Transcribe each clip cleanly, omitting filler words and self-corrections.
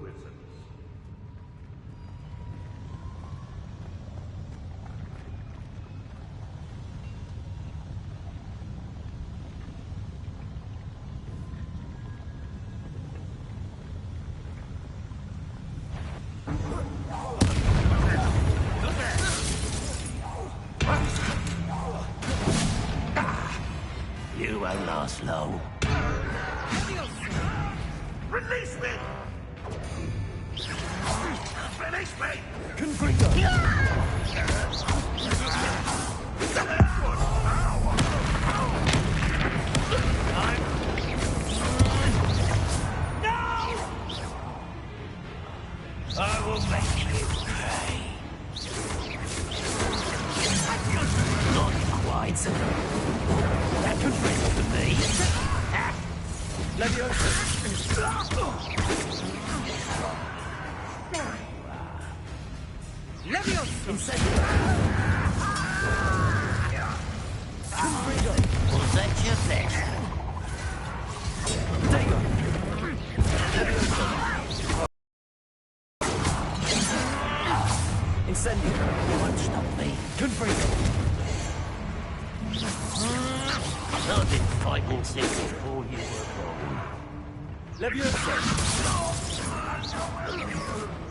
wizards. You won't last long. Release me! Finish me! Confringo! I will make you pay. Not quite. That could bring for me. Leviosa. Leviosa. Incendio. Confringo. Was that your best? Dago. Leviosa. Incendio. You won't stop me. Confringo. I've been fighting since before you were born. Leviosa.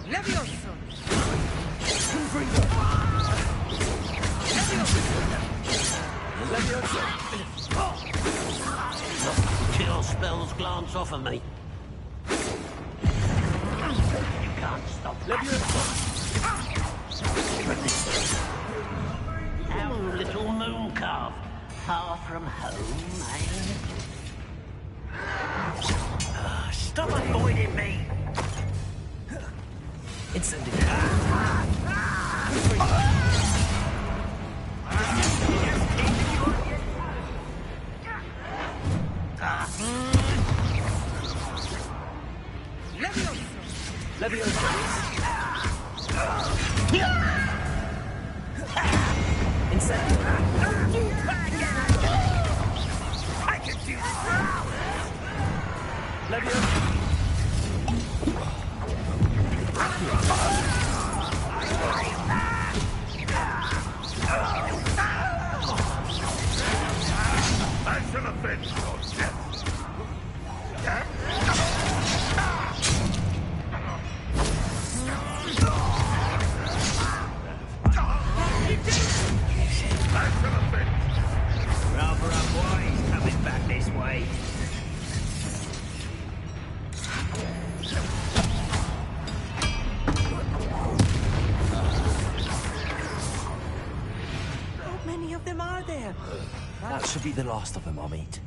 Leviosa. Confringo. Leviosa. Kill spells glance off of me. You can't stop Leviosa. Our little moon calf. Far from home, eh? Stop avoiding me! Incendio. Leviosa. Leviosa. Incendio. I can do this for hours! Leviosa. I shall avenge your death. Rather unwise coming back this way. How many of them are there? That should be the last of them I'll meet.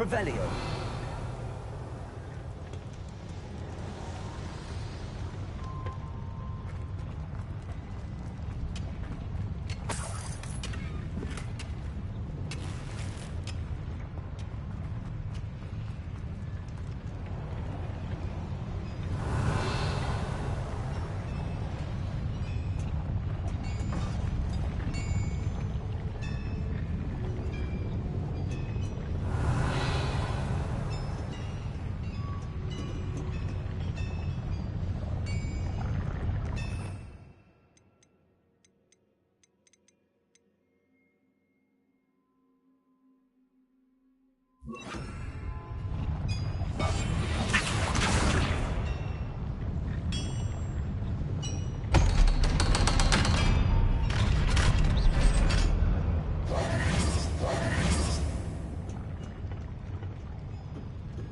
Revelio.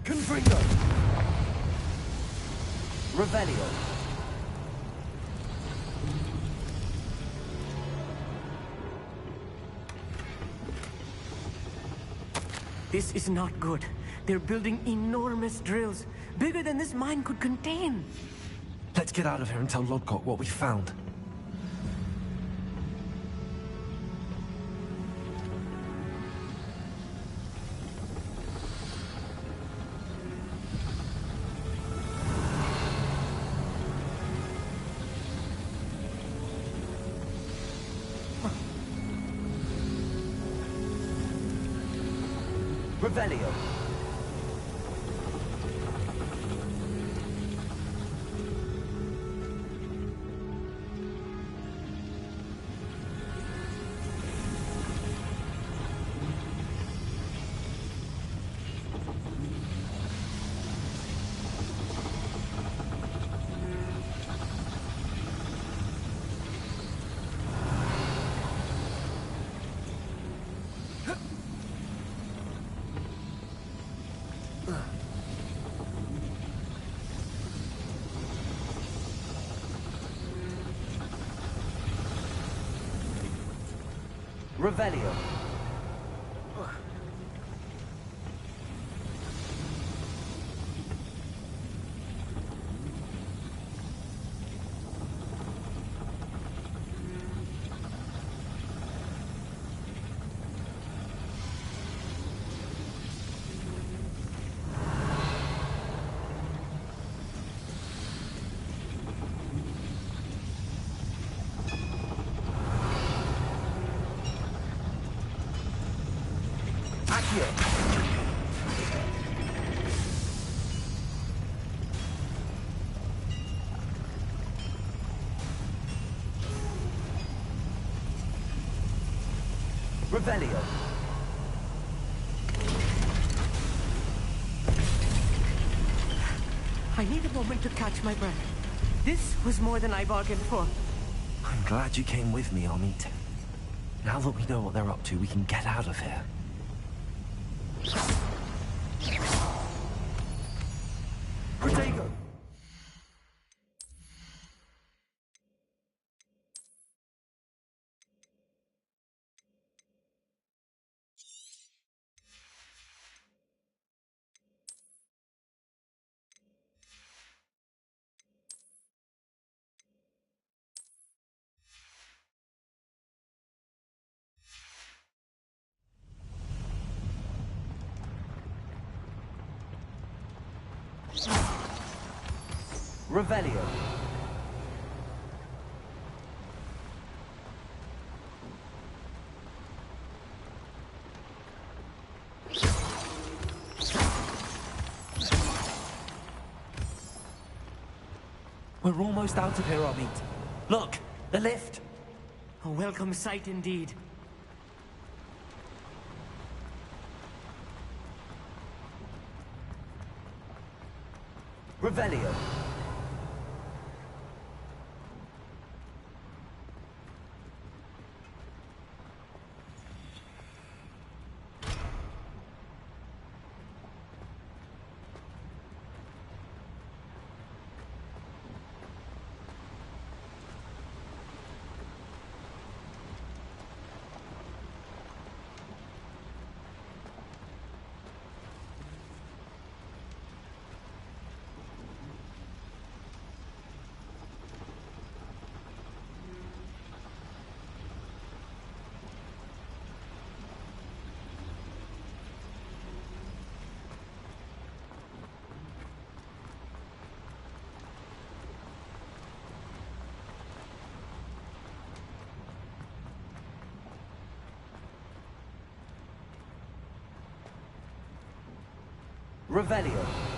Confringo. Revelio. This is not good. They're building enormous drills, bigger than this mine could contain. Let's get out of here and tell Lodgok what we found. Revelio. Revelio. Accio. Revelio. I need a moment to catch my breath. This was more than I bargained for. I'm glad you came with me, Amit. Now that we know what they're up to, we can get out of here. Protego! Revelio. We're almost out of here, Amit. Look, the lift. A welcome sight indeed. Revelio. Revelio.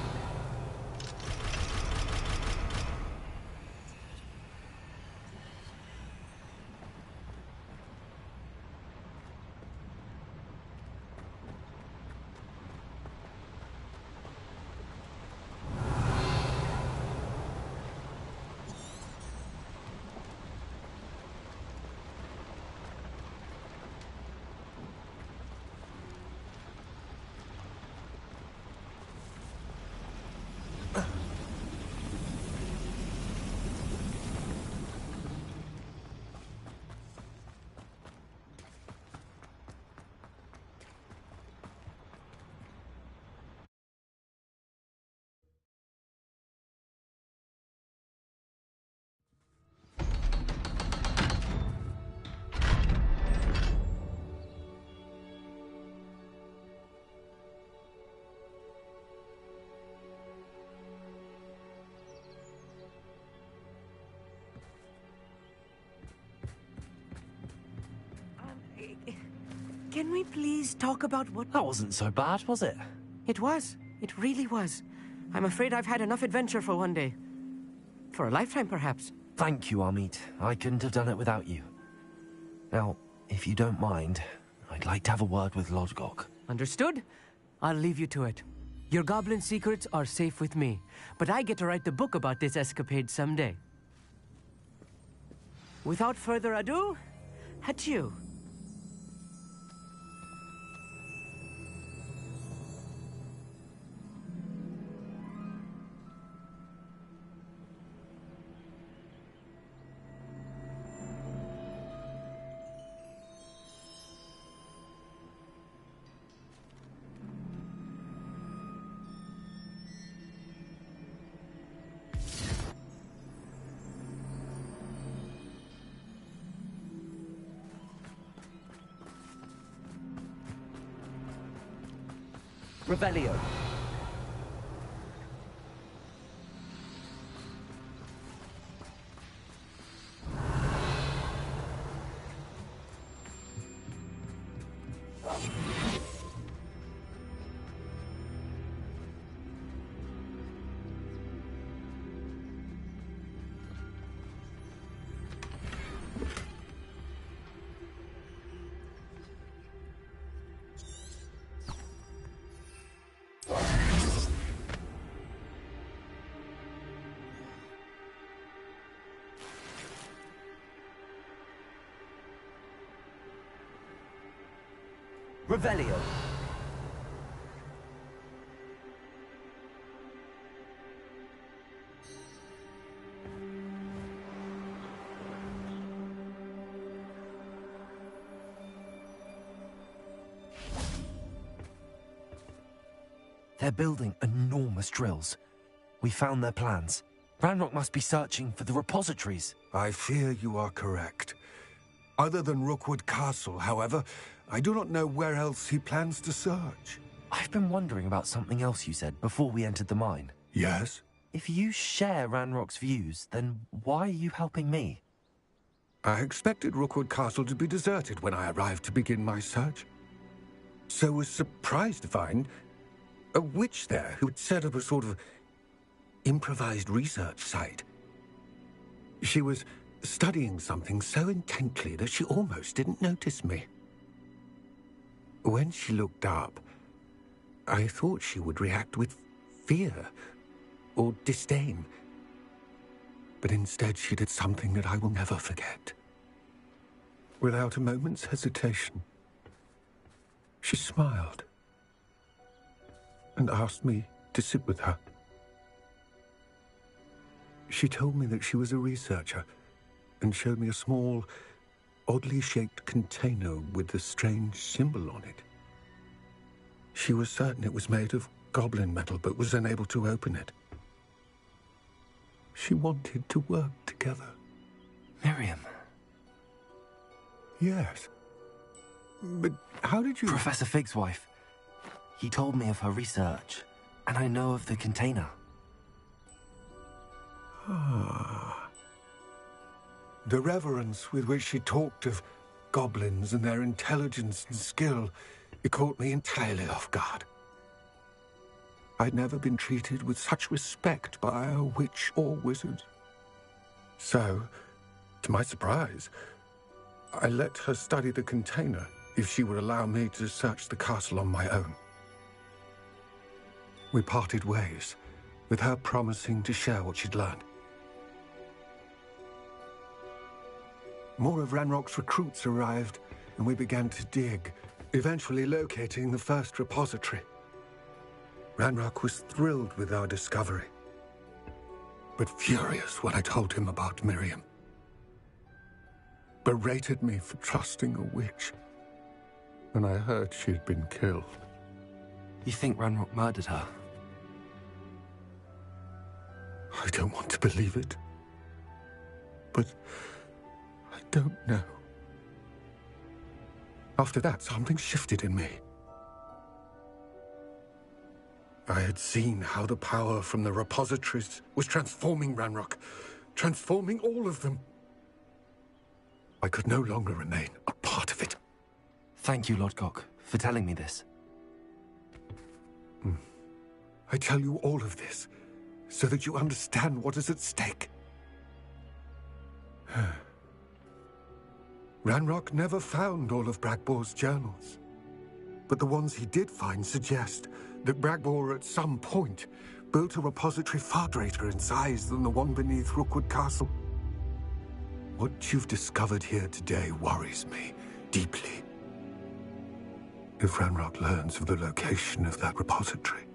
Can we please talk about what... That wasn't so bad, was it? It was. It really was. I'm afraid I've had enough adventure for one day. For a lifetime, perhaps. Thank you, Amit. I couldn't have done it without you. Now, if you don't mind, I'd like to have a word with Lodgok. Understood? I'll leave you to it. Your goblin secrets are safe with me, but I get to write the book about this escapade someday. Without further ado, adieu. Revelio. Revelio. They're building enormous drills. We found their plans. Ranrock must be searching for the repositories. I fear you are correct. Other than Rookwood Castle, however, I do not know where else he plans to search. I've been wondering about something else you said before we entered the mine. Yes? If you share Ranrock's views, then why are you helping me? I expected Rookwood Castle to be deserted when I arrived to begin my search. So was surprised to find a witch there who had set up a sort of improvised research site. She was studying something so intently that she almost didn't notice me. When she looked up, I thought she would react with fear or disdain. But instead she did something that I will never forget. Without a moment's hesitation, she smiled and asked me to sit with her. She told me that she was a researcher and showed me a small, oddly shaped container with a strange symbol on it. She was certain it was made of goblin metal, but was unable to open it. She wanted to work together. Miriam. Yes. But how did you... Professor Fig's wife. He told me of her research, and I know of the container. Ah. The reverence with which she talked of goblins and their intelligence and skill, it caught me entirely off guard. I'd never been treated with such respect by a witch or wizard. So, to my surprise, I let her study the container if she would allow me to search the castle on my own. We parted ways, with her promising to share what she'd learned. More of Ranrock's recruits arrived, and we began to dig, eventually locating the first repository. Ranrock was thrilled with our discovery, but furious when I told him about Miriam. Berated me for trusting a witch when I heard she had been killed. You think Ranrock murdered her? I don't want to believe it, but I don't know. After that, something shifted in me. I had seen how the power from the repositories was transforming Ranrock, transforming all of them. I could no longer remain a part of it. Thank you, Lodgok, for telling me this. I tell you all of this so that you understand what is at stake. Ranrock never found all of Bragbor's journals, but the ones he did find suggest that Bragbor at some point built a repository far greater in size than the one beneath Rookwood Castle. What you've discovered here today worries me deeply. If Ranrock learns of the location of that repository,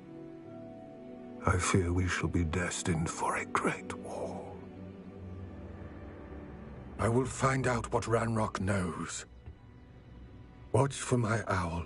I fear we shall be destined for a great war. I will find out what Ranrock knows. Watch for my owl.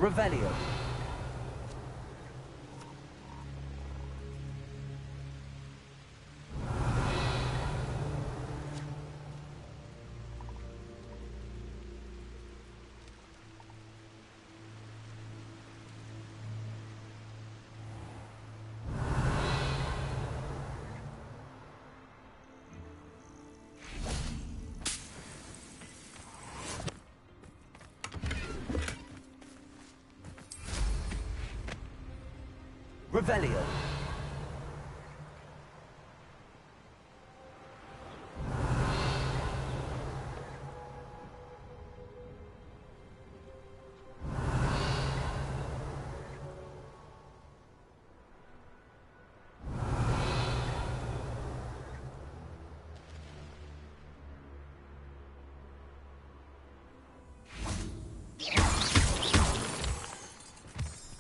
Revelio. Revelio.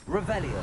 Revelio.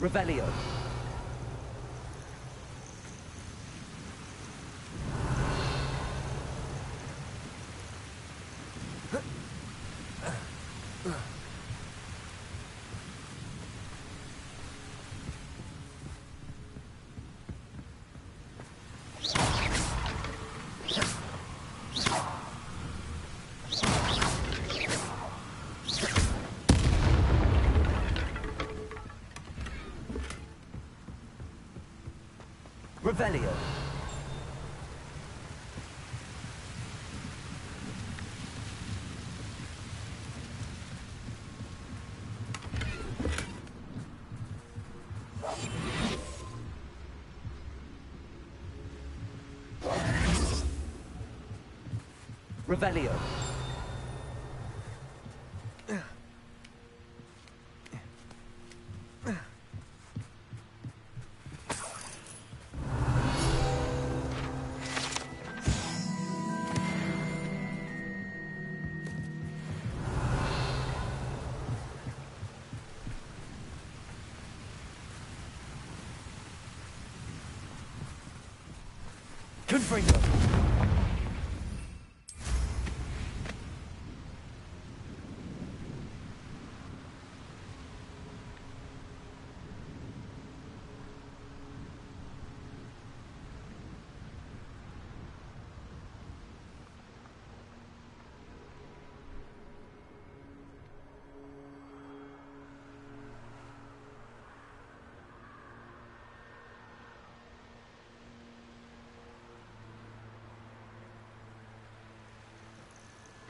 Revelio. Revelio. Revelio. Confringo.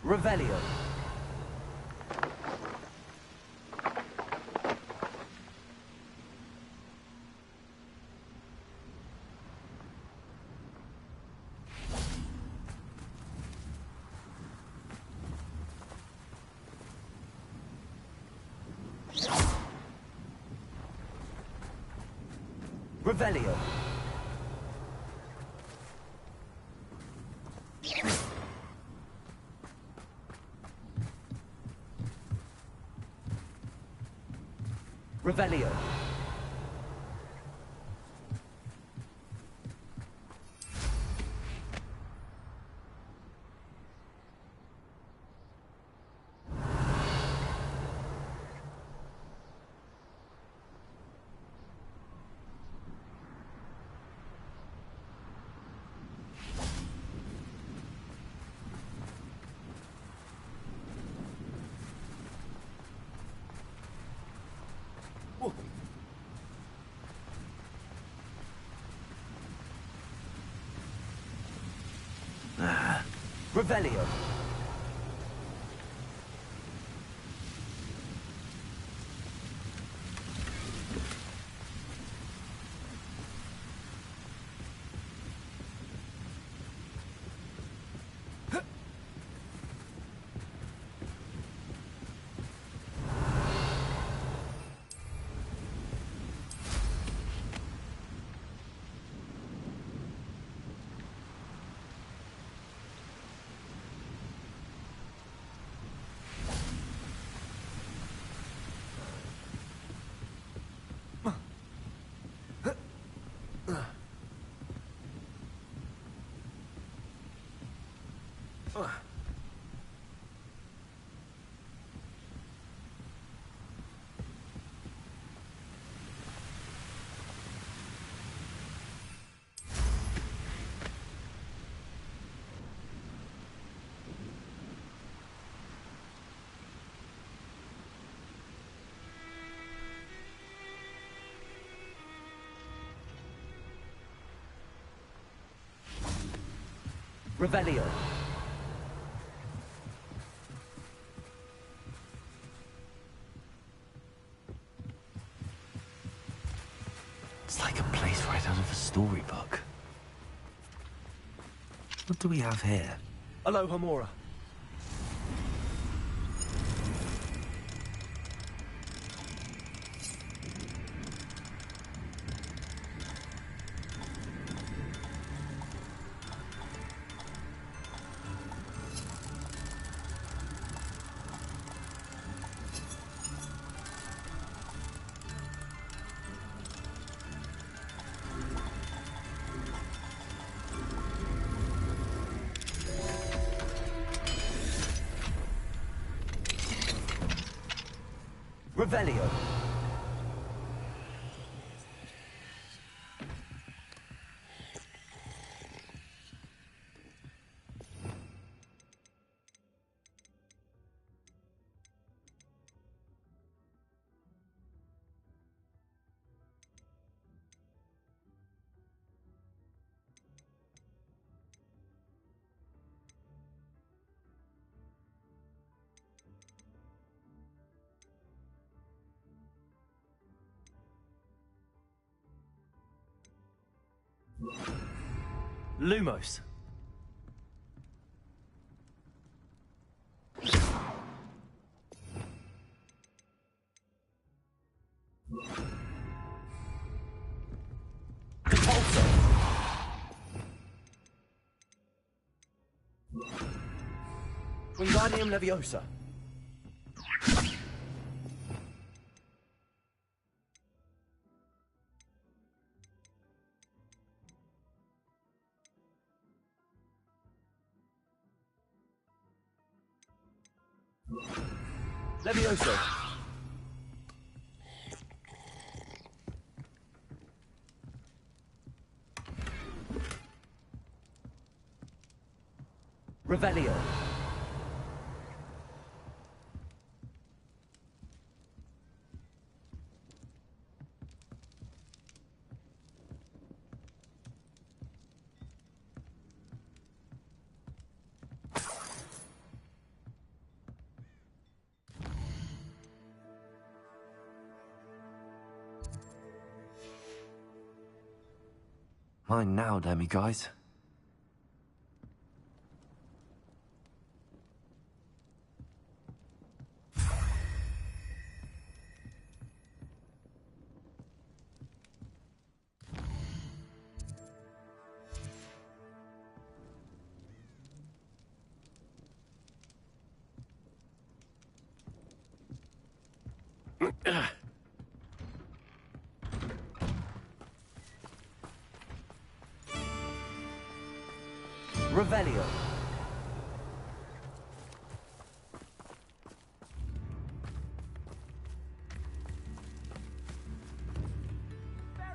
Revelio. Revelio. Revelio. Revelio. Revelio. It's like a place right out of a storybook. What do we have here? Aloha Mora. Revelio. Lumos. Compulso. Wingardium Leviosa. Levioso. Revelio. Mine now, Demi guys. Revelio.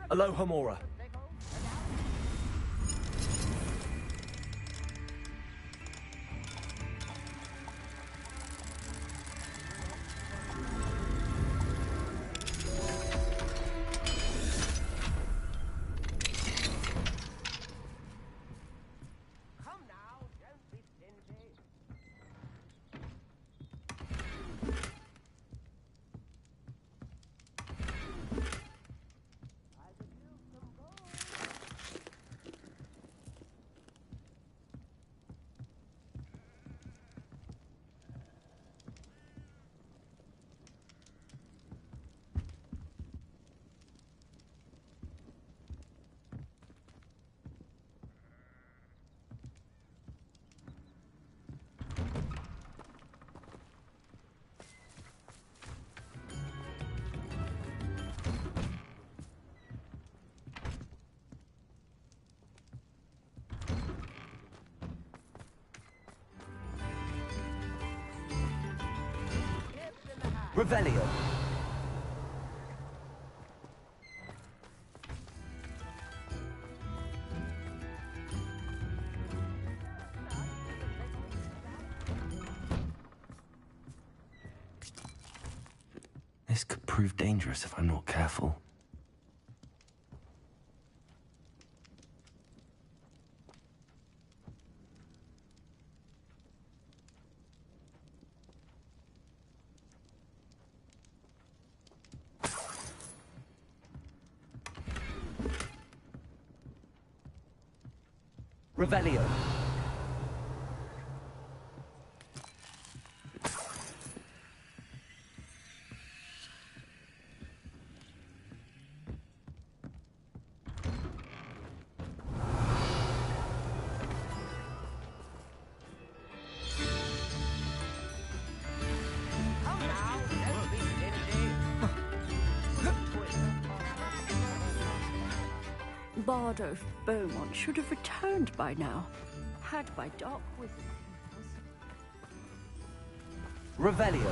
Aloha Mora. Revelio. This could prove dangerous if I'm not careful. Revelio. Bardo Beaumont should have returned by now, had my dark wizard. Revelio.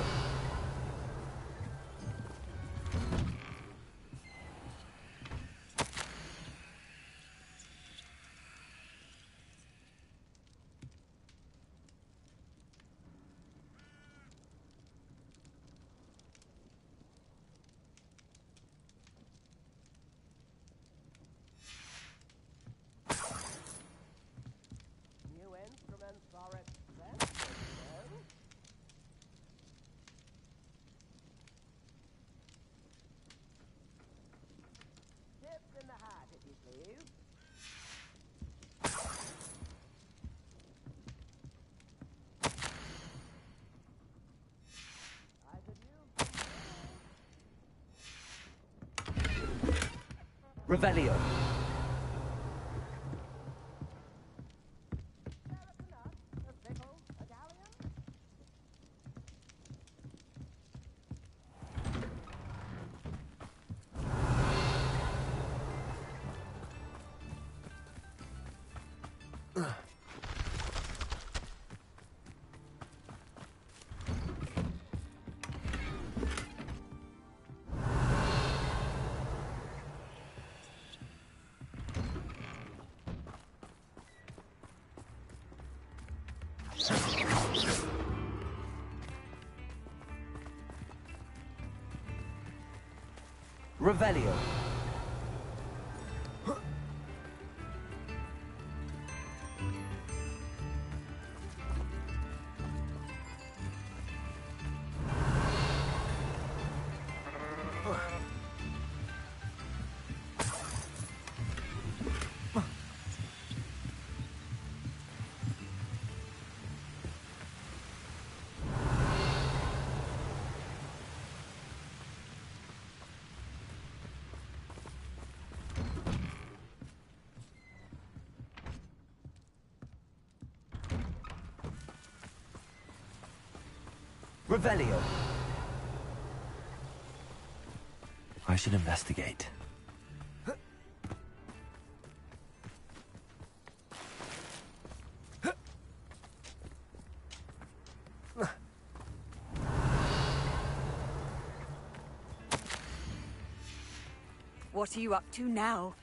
Revelio. Revelio. Revelio. I should investigate. What are you up to now?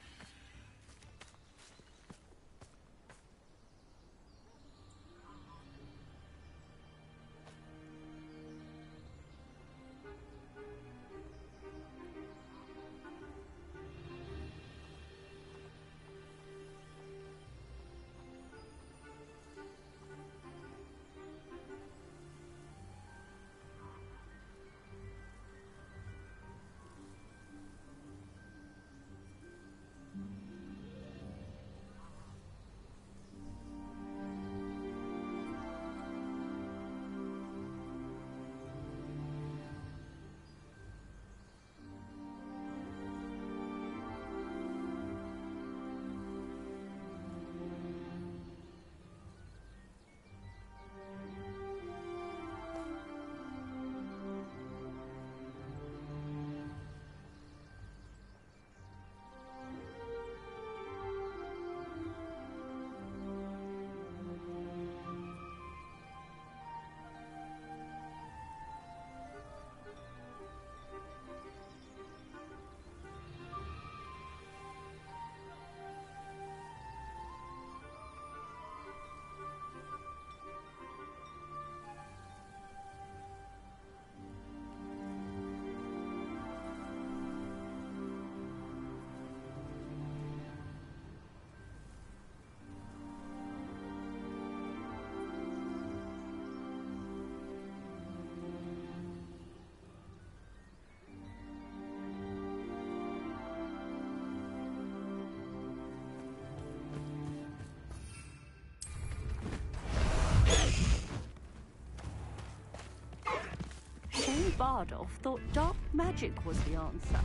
Bardolph thought dark magic was the answer.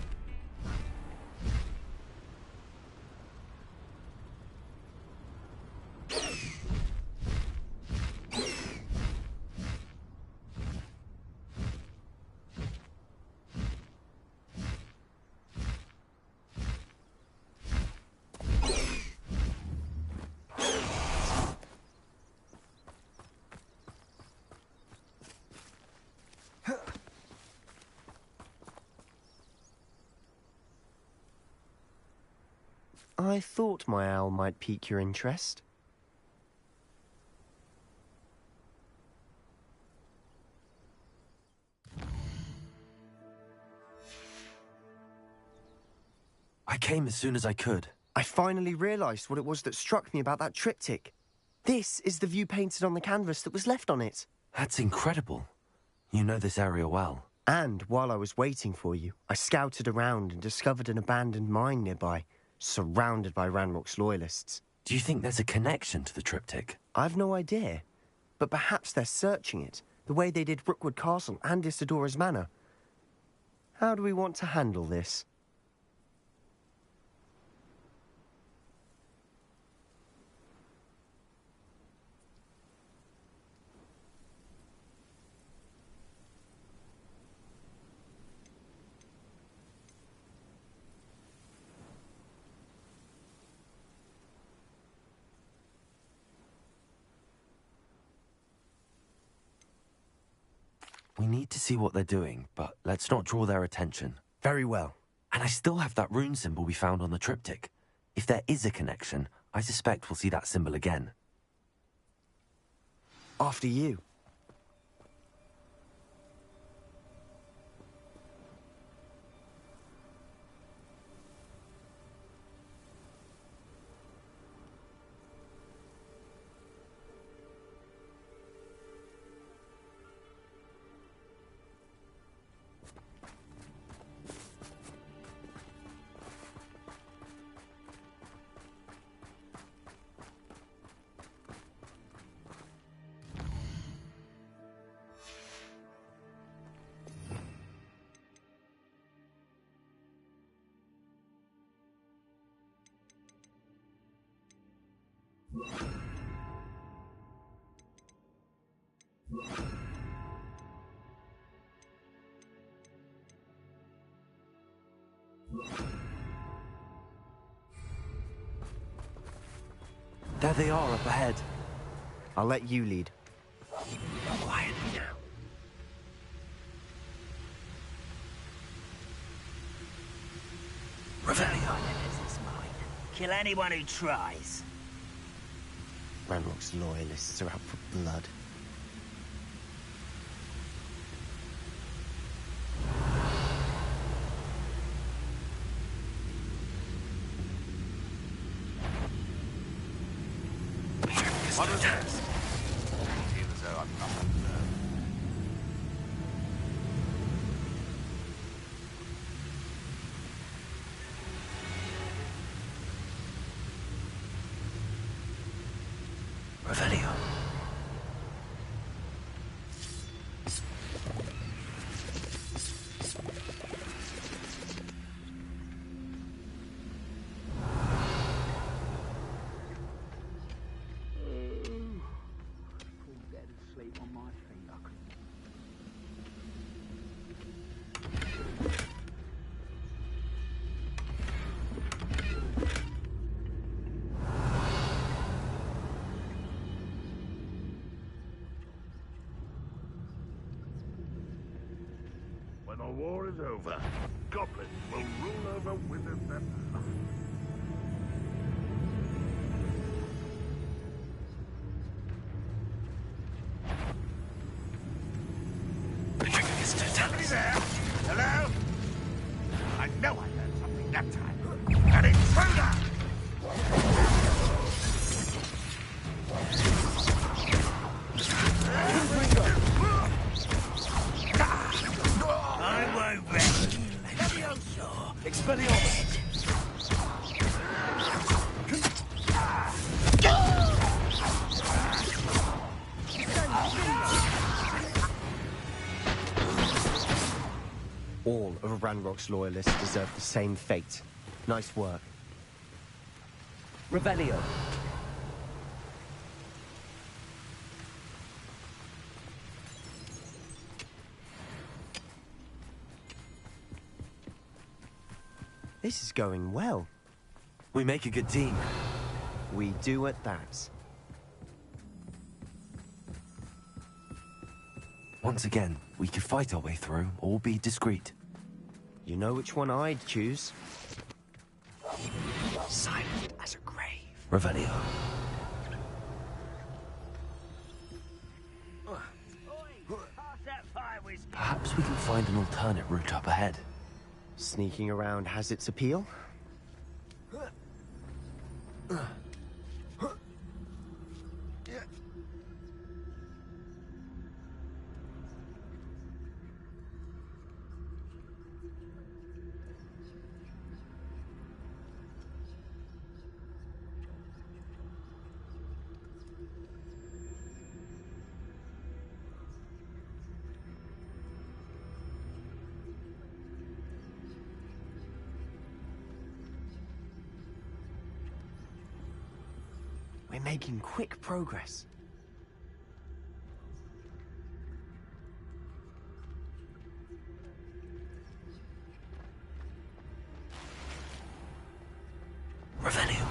I thought my owl might pique your interest. I came as soon as I could. I finally realised what it was that struck me about that triptych. This is the view painted on the canvas that was left on it. That's incredible. You know this area well. And while I was waiting for you, I scouted around and discovered an abandoned mine nearby, surrounded by Ranrock's loyalists. Do you think there's a connection to the triptych? I've no idea, but perhaps they're searching it, the way they did Rookwood Castle and Isidora's Manor. How do we want to handle this? We need to see what they're doing, but let's not draw their attention. Very well. And I still have that rune symbol we found on the triptych. If there is a connection, I suspect we'll see that symbol again. After you. There they are up ahead. I'll let you lead. Quiet now. Revelio. Kill anyone who tries. Ranrock's loyalists are out for blood. What was that? Feel as though I'm not alone. Revelio. When the war is over, goblins will rule over wizards and lions. Somebody there? Hello? I know I heard something that time. An intruder! I won't rest. Levioso! Expelliarmus! All of Ranrock's loyalists deserve the same fate. Nice work. Revelio. This is going well. We make a good team. We do at that. Once again, we could fight our way through or be discreet. You know which one I'd choose? Silent as a grave. Revelio. Perhaps we can find an alternate route up ahead. Sneaking around has its appeal. We're making quick progress. Revelio.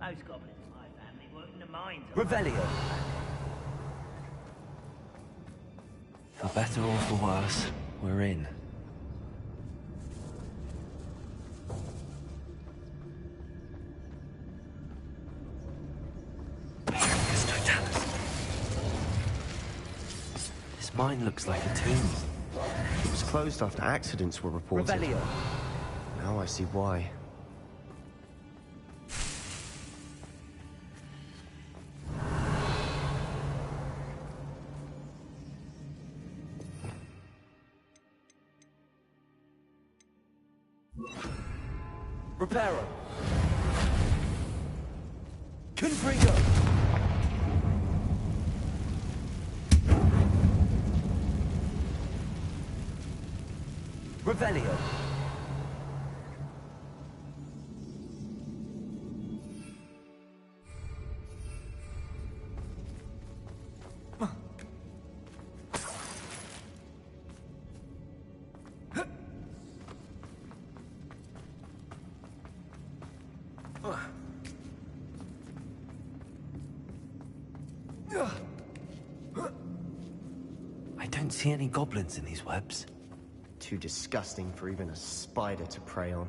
Most goblins in my family work in the mines. Revelio. For better or for worse, we're in. This mine looks like a tomb. It was closed after accidents were reported. Revelio. Now I see why. Reparo. Confringo. Revelio. I don't see any goblins in these webs. Too disgusting for even a spider to prey on.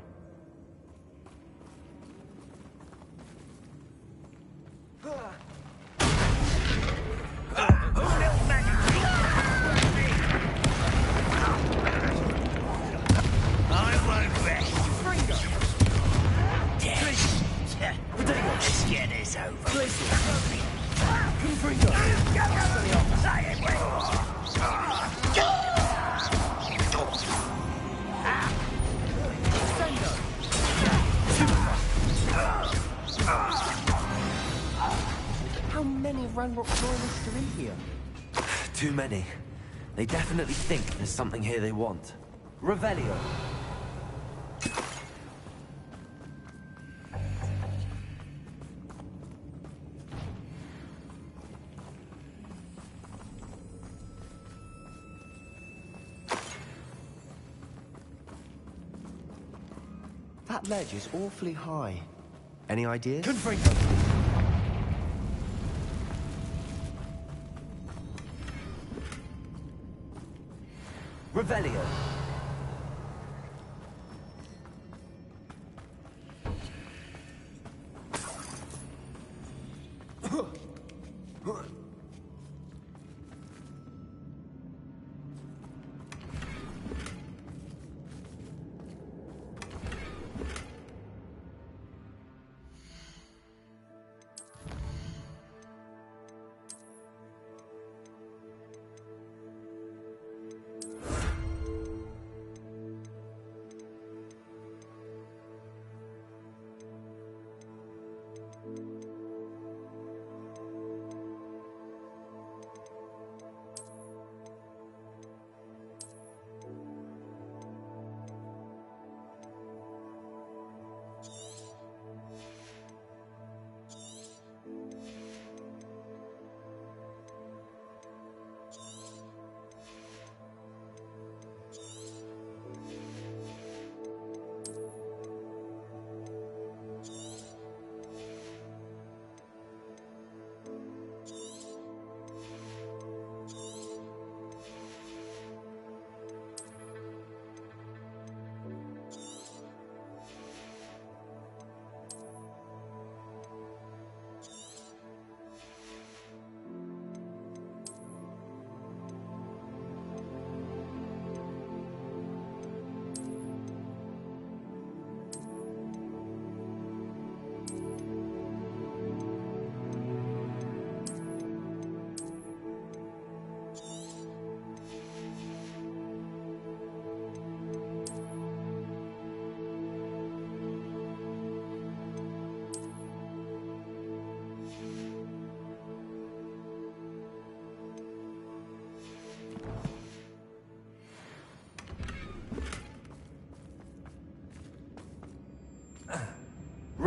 How many Ranrock loyalists are in here? Too many. They definitely think there's something here they want. Revelio. That ledge is awfully high. Any ideas? Confringo. Revelio.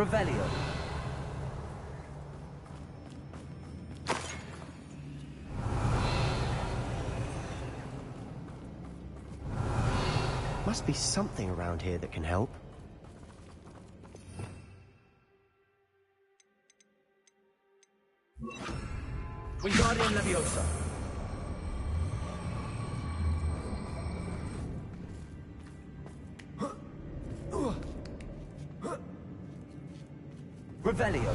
Revelio. Must be something around here that can help. Wingardium Leviosa. Revelio.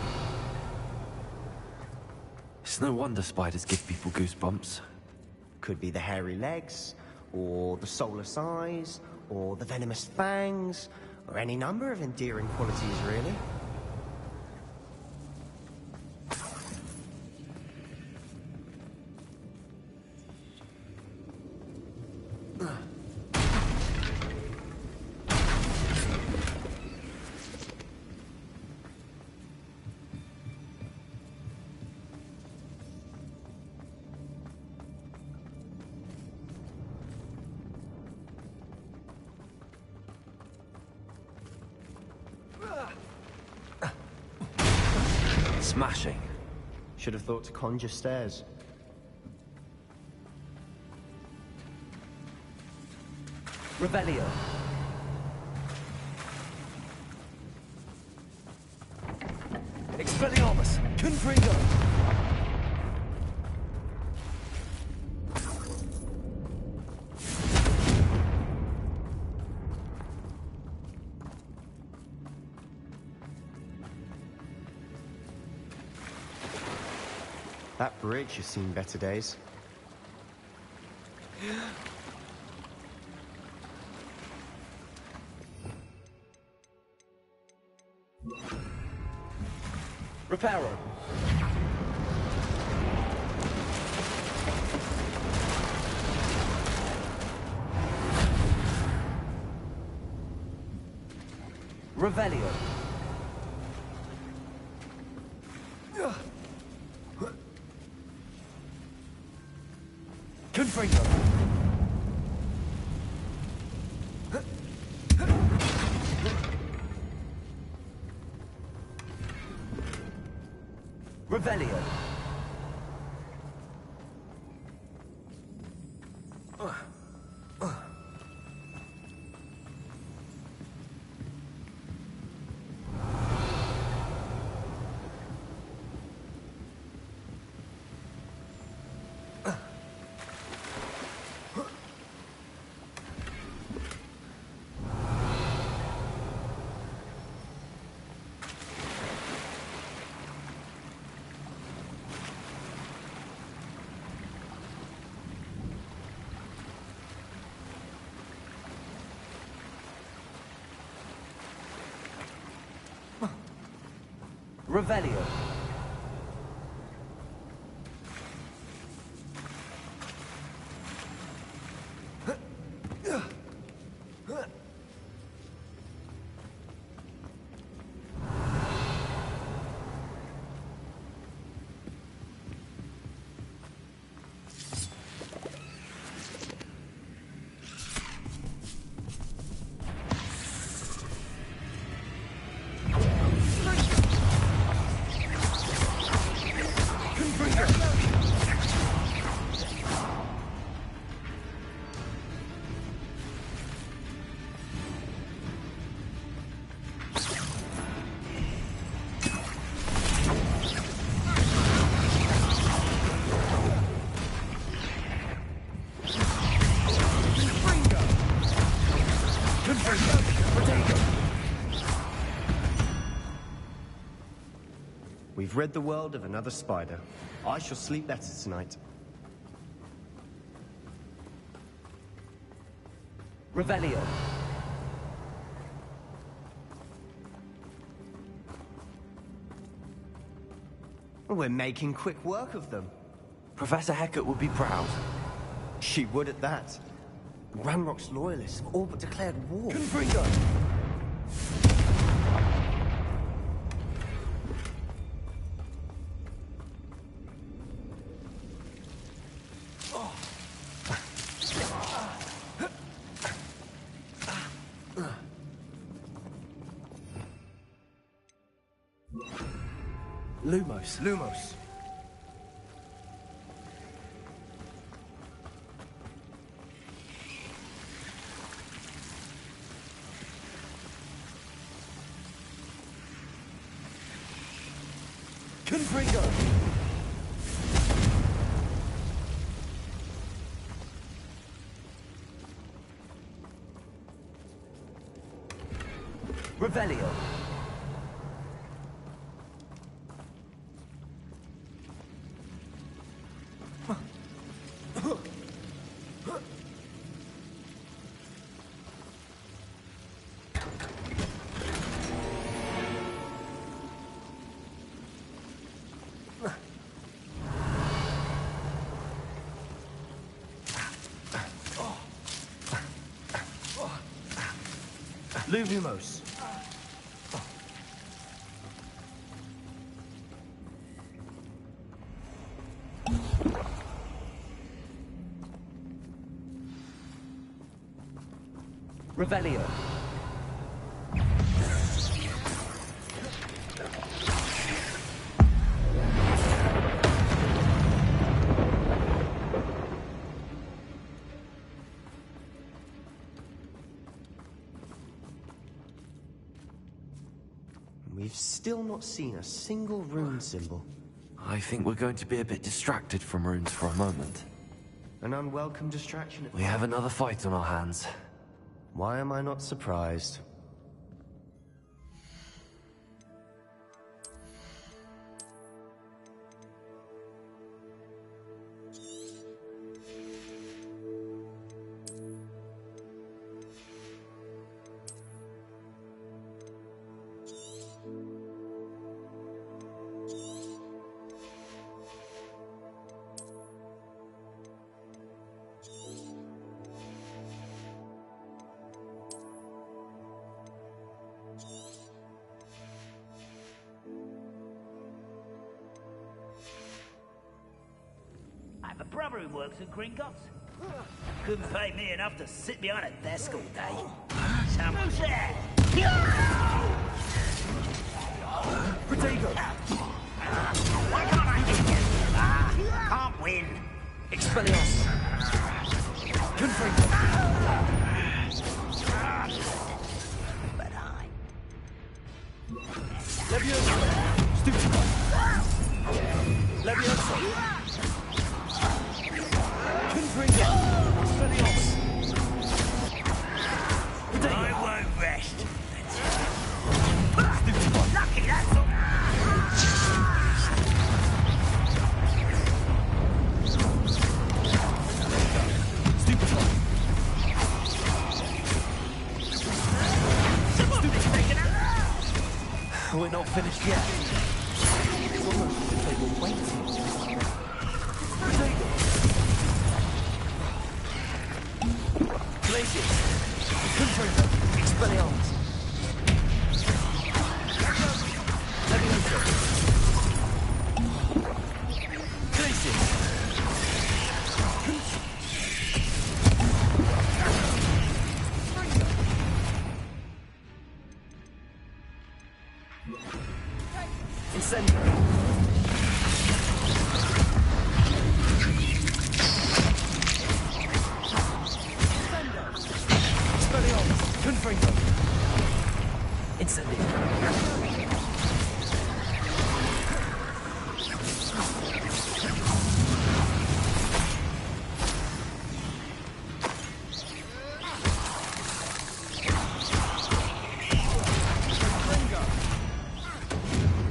It's no wonder spiders give people goosebumps. Could be the hairy legs, or the soulless eyes, or the venomous fangs, or any number of endearing qualities, really. Smashing. Should have thought to conjure stairs. Revelio. Expelliarmus. Confringo. That bridge has seen better days. Reparo. Revelio. Confringo. Revelio. Revelio. We've rid the world of another spider. I shall sleep better tonight. Revelio. We're making quick work of them. Professor Hecat would be proud. She would at that. Ranrock's loyalists have all but declared war. Confringo. Lumos. Lumos. Confringo! Revelio. Lumos. Revelio. We've still not seen a single rune symbol. I think we're going to be a bit distracted from runes for a moment. An unwelcome distraction. We have another fight on our hands. Why am I not surprised? I have a brother who works at Gringotts. Couldn't pay me enough to sit behind a desk all day. Someone's there! Protego! Why can't I get you? Can't win. Expelliarmus. Confringo! But I... Levioso! Stupefy! Levioso! Confringo! Expelliarmus! I won't rest. Lucky, that's all. We're not finished yet. It's almost as if they were waiting. Glacius! Confringo! Expelliarmus. Levioso! Glacius! Incendio. Expelliarmus! Confringo! Incendio.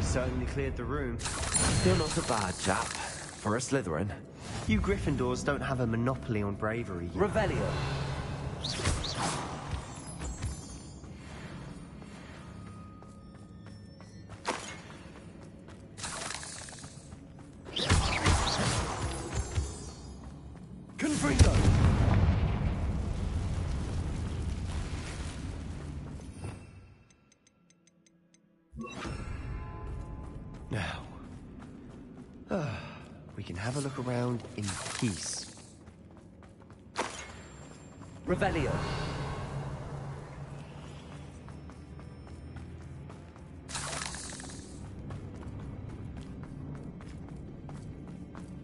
Certainly cleared the room. Still not a bad chap. For a Slytherin. You Gryffindors don't have a monopoly on bravery. Revelio. Confringo! Now, we can have a look around in peace. Revelio.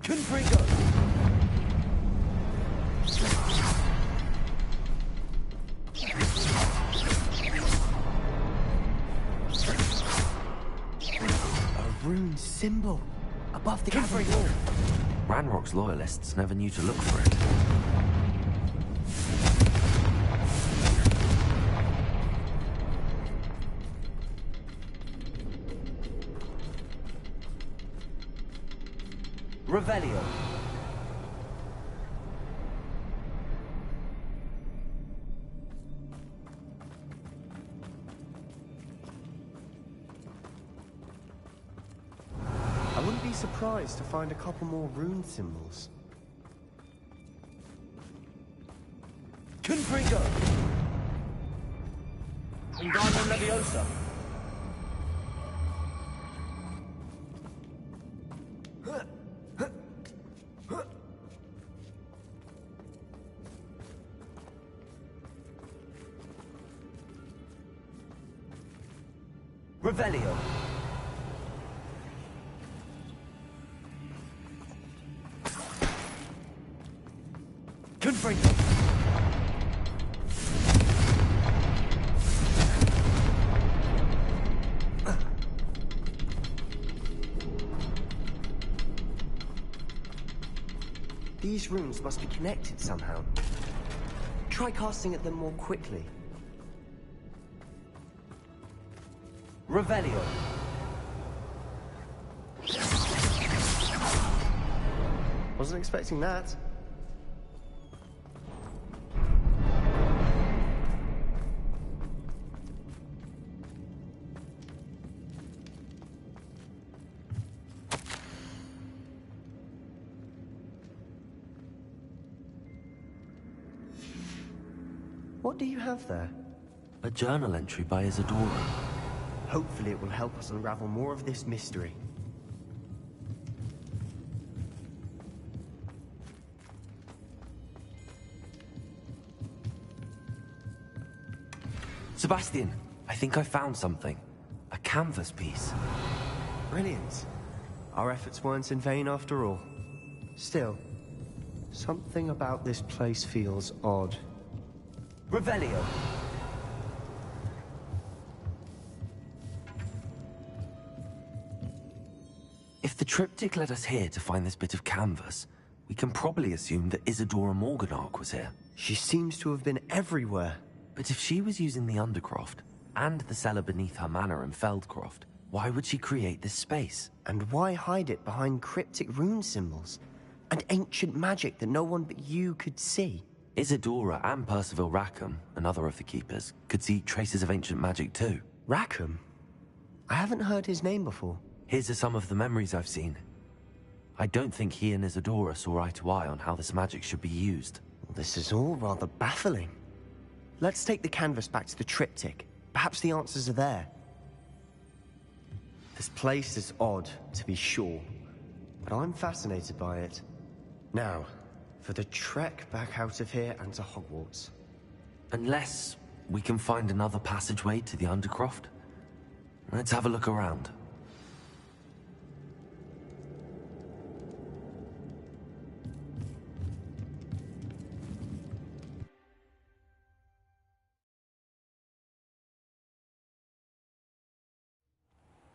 Confringo! A rune symbol above the cavern wall. Ranrock's loyalists never knew to look for it. Revelio. I wouldn't be surprised to find a couple more rune symbols. Confringo! Ingano Leviosa. Revelio. Confringo. These runes must be connected somehow. Try casting at them more quickly. Revelio. Wasn't expecting that. What do you have there? A journal entry by Isadora. Hopefully it will help us unravel more of this mystery. Sebastian, I think I found something. A canvas piece. Brilliant. Our efforts weren't in vain after all. Still, something about this place feels odd. Revelio. If the triptych led us here to find this bit of canvas, we can probably assume that Isadora Morganark was here. She seems to have been everywhere. But if she was using the Undercroft, and the cellar beneath her manor in Feldcroft, why would she create this space? And why hide it behind cryptic rune symbols? And ancient magic that no one but you could see? Isadora and Percival Rackham, another of the Keepers, could see traces of ancient magic too. Rackham? I haven't heard his name before. His are some of the memories I've seen. I don't think he and Isadora saw eye to eye on how this magic should be used. This is all rather baffling. Let's take the canvas back to the triptych. Perhaps the answers are there. This place is odd, to be sure, but I'm fascinated by it. Now, for the trek back out of here and to Hogwarts. Unless we can find another passageway to the Undercroft. Let's have a look around.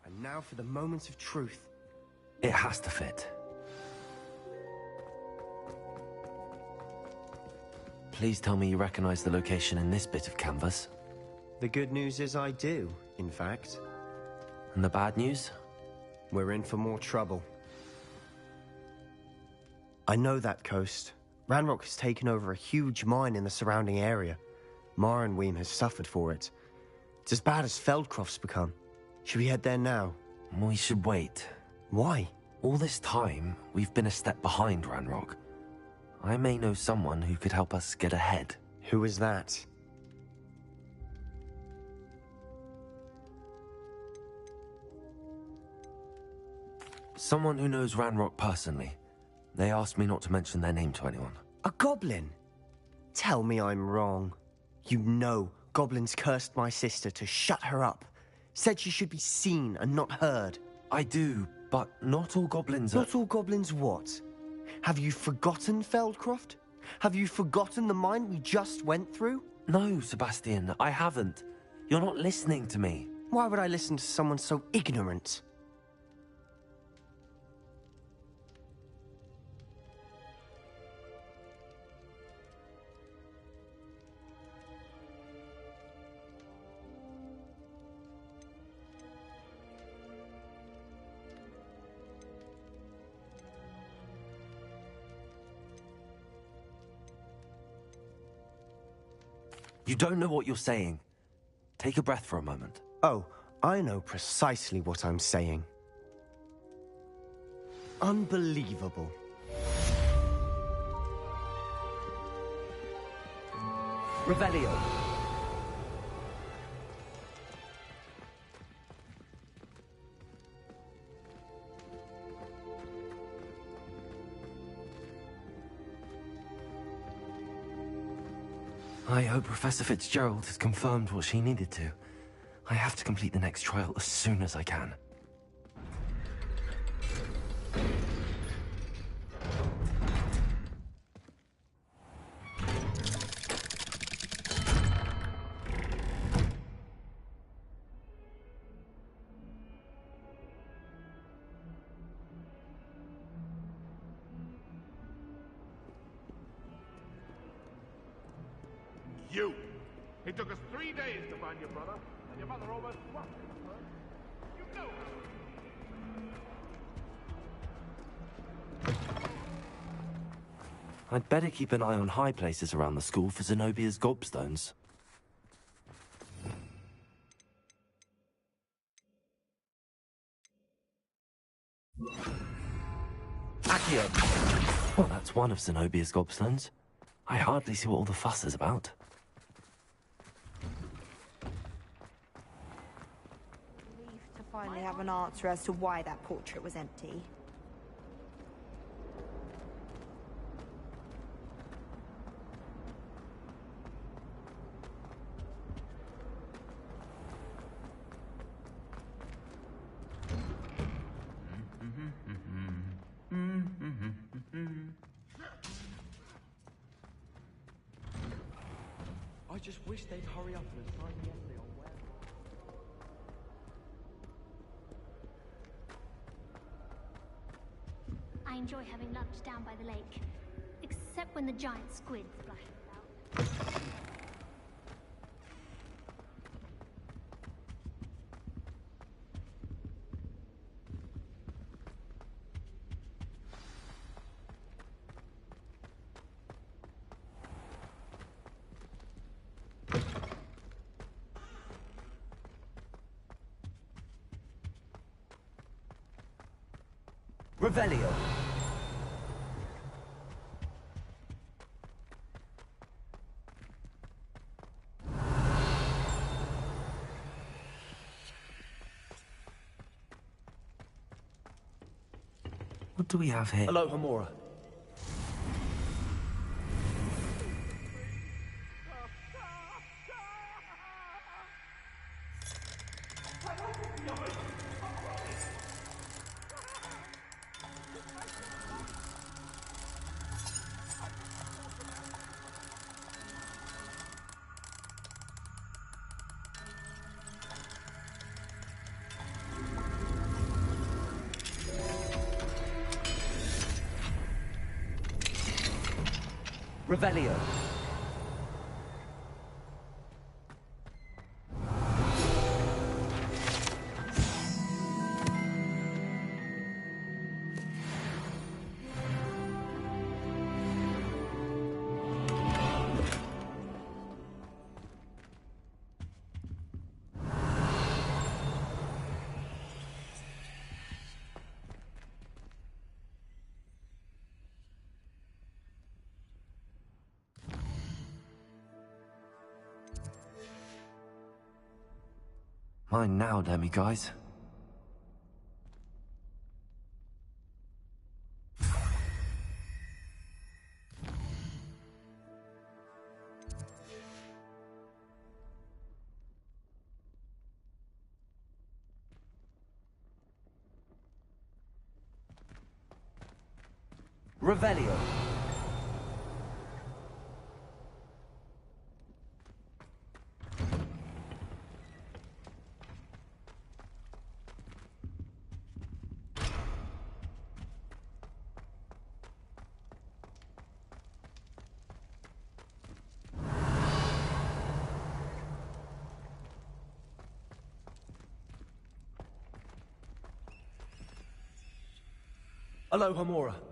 And now for the moment of truth. It has to fit. Please tell me you recognize the location in this bit of canvas. The good news is I do, in fact. And the bad news? We're in for more trouble. I know that coast. Ranrock has taken over a huge mine in the surrounding area. Marenweem has suffered for it. It's as bad as Feldcroft's become. Should we head there now? We should wait. Why? All this time, we've been a step behind Ranrock. I may know someone who could help us get ahead. Who is that? Someone who knows Ranrock personally. They asked me not to mention their name to anyone. A goblin? Tell me I'm wrong. You know goblins cursed my sister to shut her up. Said she should be seen and not heard. I do, but not all goblins are... Not all goblins what? Have you forgotten Feldcroft? Have you forgotten the mine we just went through? No, Sebastian, I haven't. You're not listening to me. Why would I listen to someone so ignorant? You don't know what you're saying. Take a breath for a moment. Oh, I know precisely what I'm saying. Unbelievable. Revelio. I hope Professor Fitzgerald has confirmed what she needed to. I have to complete the next trial as soon as I can. You! It took us 3 days to find your brother, and your mother almost swapped him. You know I'd better keep an eye on high places around the school for Zenobia's gobstones. Accio! Well, that's one of Zenobia's gobstones. I hardly see what all the fuss is about. Relieved to finally have an answer as to why that portrait was empty. I just wish they'd hurry up and assign the essay on where... I enjoy having lunch down by the lake, except when the giant squid splashes about. Revelio. What do we have here? Hello, Hamura. Revelio. Mine now, Demi, guys. Revelio. Aloha Mora.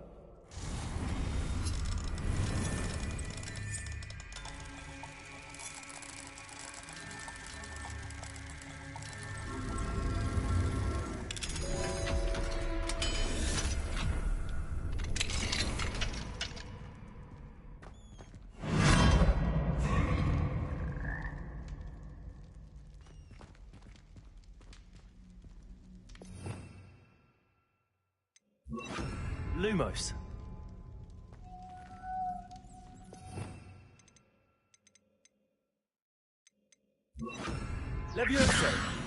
Lumos. Levioso.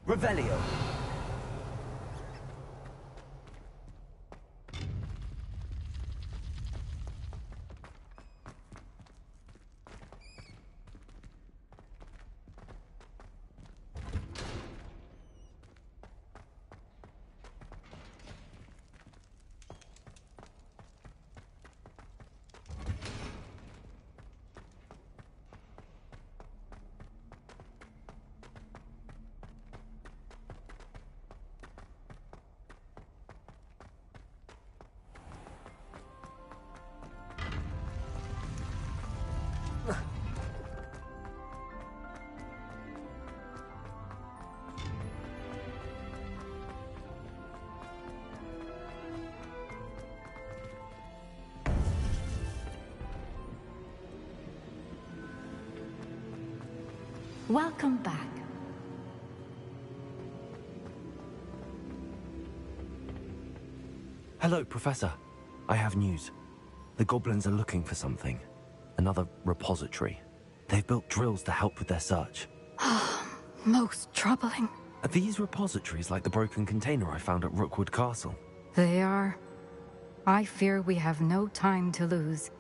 Revelio. Welcome back. Hello, Professor. I have news. The goblins are looking for something. Another repository. They've built drills to help with their search. Most troubling. Are these repositories like the broken container I found at Rookwood Castle? They are. I fear we have no time to lose.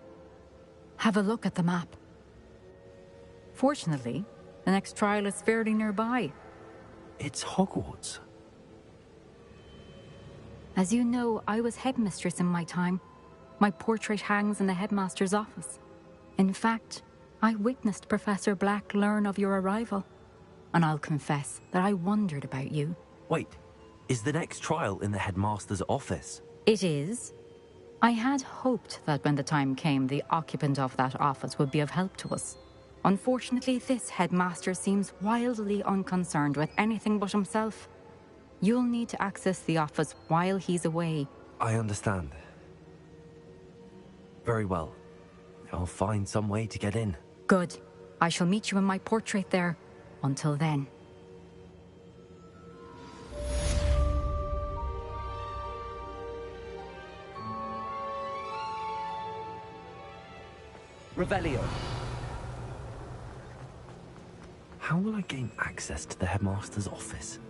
Have a look at the map. Fortunately, the next trial is fairly nearby. It's Hogwarts. As you know, I was headmistress in my time. My portrait hangs in the headmaster's office. In fact, I witnessed Professor Black learn of your arrival. And I'll confess that I wondered about you. Wait, is the next trial in the headmaster's office? It is. I had hoped that when the time came, the occupant of that office would be of help to us. Unfortunately, this headmaster seems wildly unconcerned with anything but himself. You'll need to access the office while he's away. I understand. Very well. I'll find some way to get in. Good. I shall meet you in my portrait there. Until then. Revelio. How will I gain access to the headmaster's office?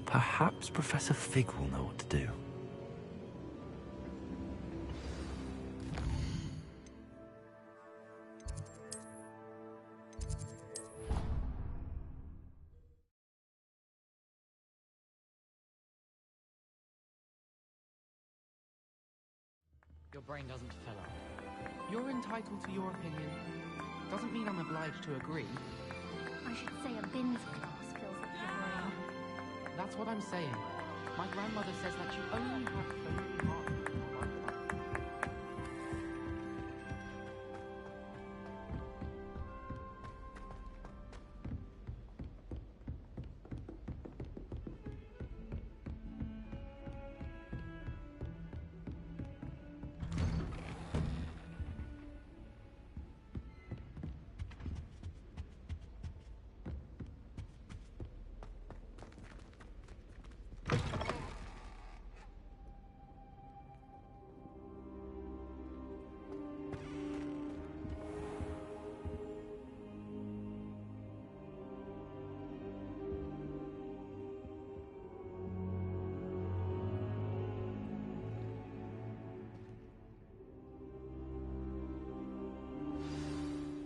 Perhaps Professor Fig will know what to do. Your brain doesn't fill up. You're entitled to your opinion. Doesn't mean I'm obliged to agree. I should say a bin's class fills up your brain. That's what I'm saying. My grandmother says that you only have so many hearts in your lifetime.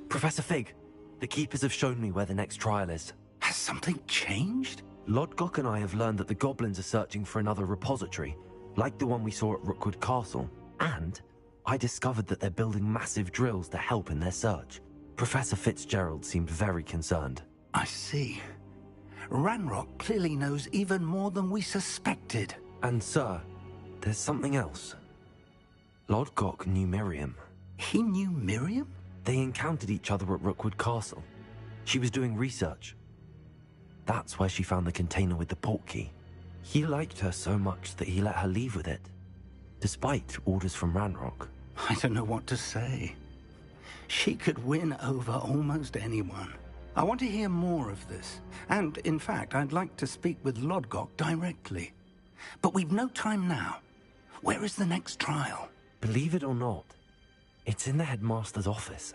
Professor Fig, the Keepers have shown me where the next trial is. Has something changed? Lodgok and I have learned that the goblins are searching for another repository, like the one we saw at Rookwood Castle. And I discovered that they're building massive drills to help in their search. Professor Fitzgerald seemed very concerned. I see. Ranrock clearly knows even more than we suspected. And sir, there's something else. Lodgok knew Miriam. He knew Miriam? They encountered each other at Rookwood Castle. She was doing research. That's where she found the container with the portkey. He liked her so much that he let her leave with it, despite orders from Ranrock. I don't know what to say. She could win over almost anyone. I want to hear more of this. And, in fact, I'd like to speak with Lodgok directly. But we've no time now. Where is the next trial? Believe it or not, it's in the headmaster's office.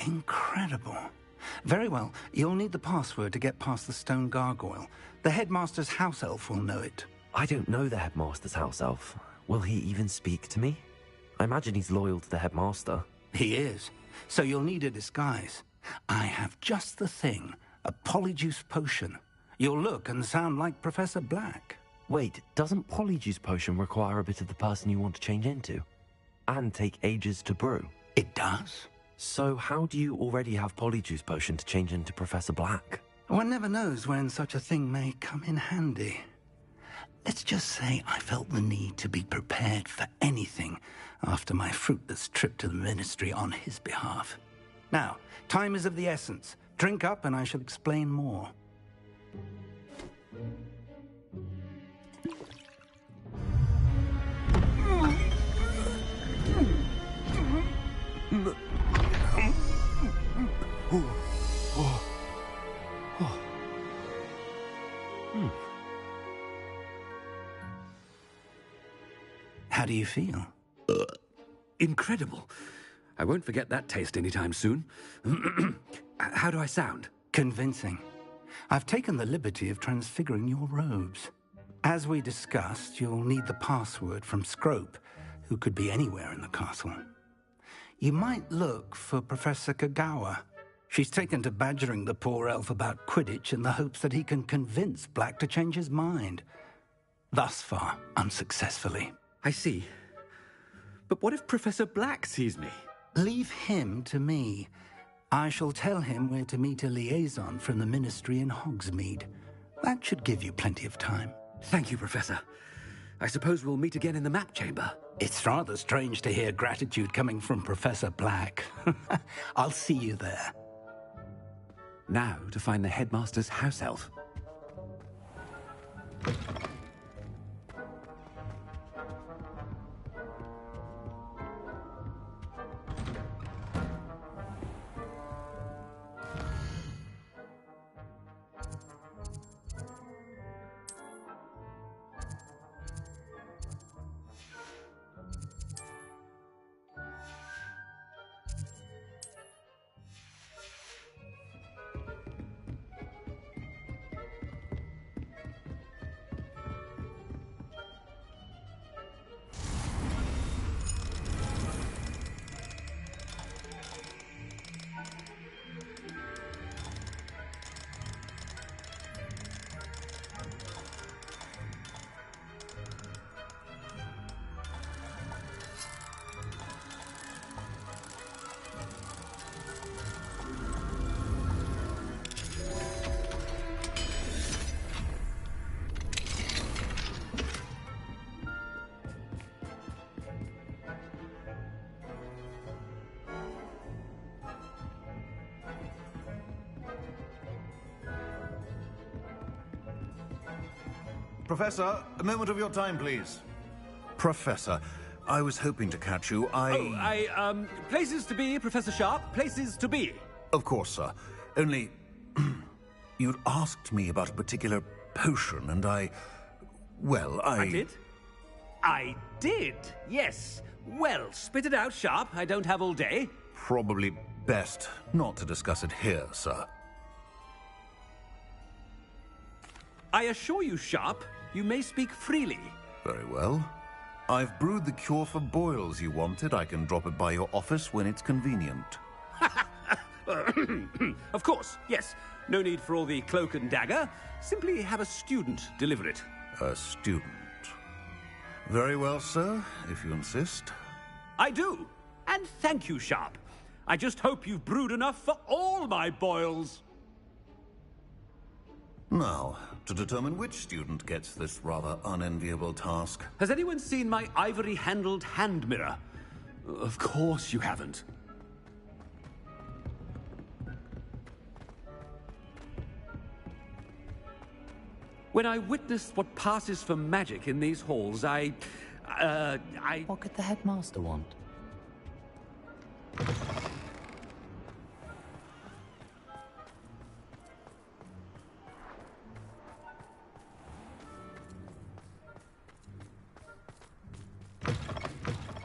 Incredible. Very well. You'll need the password to get past the stone gargoyle. The headmaster's house elf will know it. I don't know the headmaster's house elf. Will he even speak to me? I imagine he's loyal to the headmaster. He is. So you'll need a disguise. I have just the thing. A polyjuice potion. You'll look and sound like Professor Black. Wait, doesn't polyjuice potion require a bit of the person you want to change into? And take ages to brew? It does. So how do you already have polyjuice potion to change into Professor Black? One never knows when such a thing may come in handy. Let's just say I felt the need to be prepared for anything after my fruitless trip to the Ministry on his behalf. Now, time is of the essence. Drink up and I shall explain more. How do you feel? Incredible. I won't forget that taste anytime soon. How do I sound? Convincing. I've taken the liberty of transfiguring your robes. As we discussed, you'll need the password from Scrope, who could be anywhere in the castle. You might look for Professor Kagawa. She's taken to badgering the poor elf about Quidditch in the hopes that he can convince Black to change his mind. Thus far, unsuccessfully. I see. But what if Professor Black sees me? Leave him to me. I shall tell him where to meet a liaison from the Ministry in Hogsmeade. That should give you plenty of time. Thank you, Professor. I suppose we'll meet again in the map chamber. It's rather strange to hear gratitude coming from Professor Black. I'll see you there. Now to find the headmaster's house elf. Professor, a moment of your time, please. Professor, I was hoping to catch you. Places to be, Professor Sharp. Places to be. Of course, sir. Only... you'd asked me about a particular potion, and I did? I did, yes. Well, spit it out, Sharp. I don't have all day. Probably best not to discuss it here, sir. I assure you, Sharp, you may speak freely. Very well. I've brewed the cure for boils you wanted. I can drop it by your office when it's convenient. Of course, yes. No need for all the cloak and dagger. Simply have a student deliver it. A student. Very well, sir, if you insist. I do. And thank you, Sharp. I just hope you've brewed enough for all my boils. Now, to determine which student gets this rather unenviable task. Has anyone seen my ivory-handled hand mirror? Of course you haven't. When I witnessed what passes for magic in these halls, I... What could the headmaster want?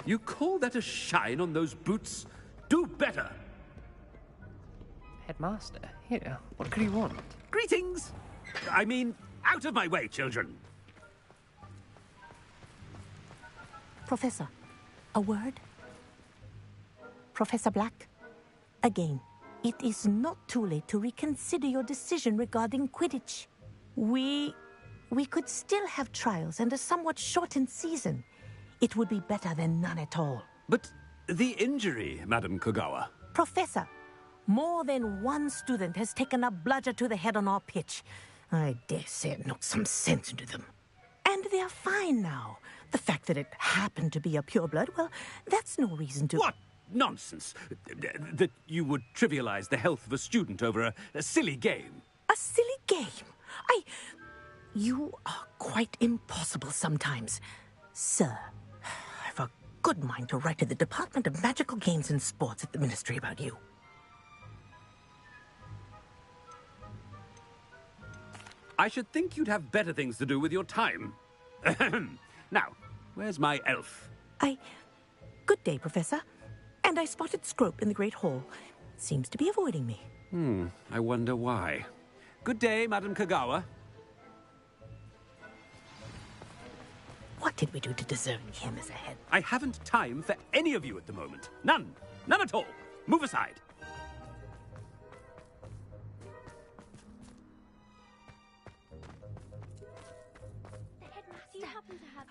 You call that a shine on those boots? Do better! Headmaster, here, what could he want? Greetings! I mean, out of my way, children! Professor, a word? Professor Black, again, it is not too late to reconsider your decision regarding Quidditch. We could still have trials and a somewhat shortened season. It would be better than none at all. But the injury, Madam Kogawa. Professor, more than one student has taken a bludger to the head on our pitch. I dare say it knocked some sense into them. And they're fine now. The fact that it happened to be a pureblood, well, that's no reason to... What nonsense! That you would trivialize the health of a student over a silly game. A silly game? You are quite impossible sometimes. Sir, I've a good mind to write to the Department of Magical Games and Sports at the Ministry about you. I should think you'd have better things to do with your time. Now, where's my elf? Good day, Professor. And I spotted Scrope in the Great Hall. Seems to be avoiding me. I wonder why. Good day, Madam Kogawa. What did we do to deserve him as a head? I haven't time for any of you at the moment. None. None at all. Move aside.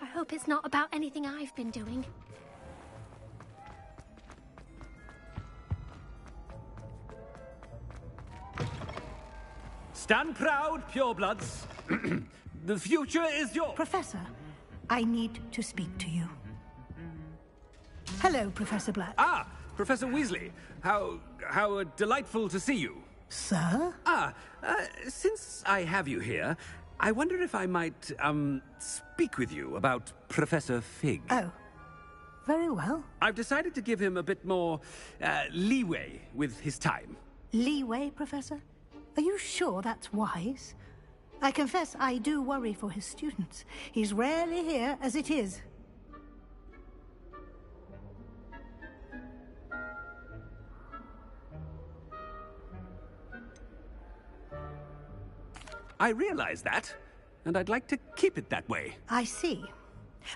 I hope it's not about anything I've been doing. Stand proud, purebloods. The future is yours. Professor, I need to speak to you. Hello, Professor Black. Ah, Professor Weasley. How delightful to see you. Sir? Since I have you here, I wonder if I might, speak with you about Professor Fig. Oh, very well. I've decided to give him a bit more, leeway with his time. Leeway, Professor? Are you sure that's wise? I confess I do worry for his students. He's rarely here as it is. I realize that, and I'd like to keep it that way. I see.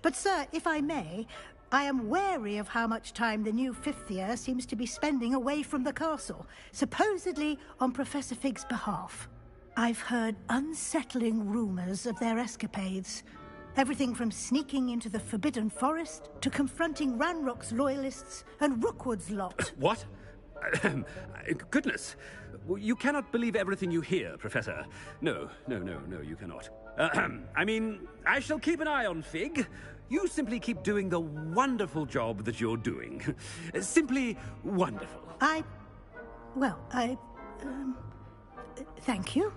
But, sir, if I may, I am wary of how much time the new fifth year seems to be spending away from the castle, supposedly on Professor Fig's behalf. I've heard unsettling rumors of their escapades. Everything from sneaking into the Forbidden Forest to confronting Ranrock's loyalists and Rookwood's lot. What? Goodness. You cannot believe everything you hear, Professor. No, you cannot. I mean, I shall keep an eye on Fig. You simply keep doing the wonderful job that you're doing. Simply wonderful. Thank you.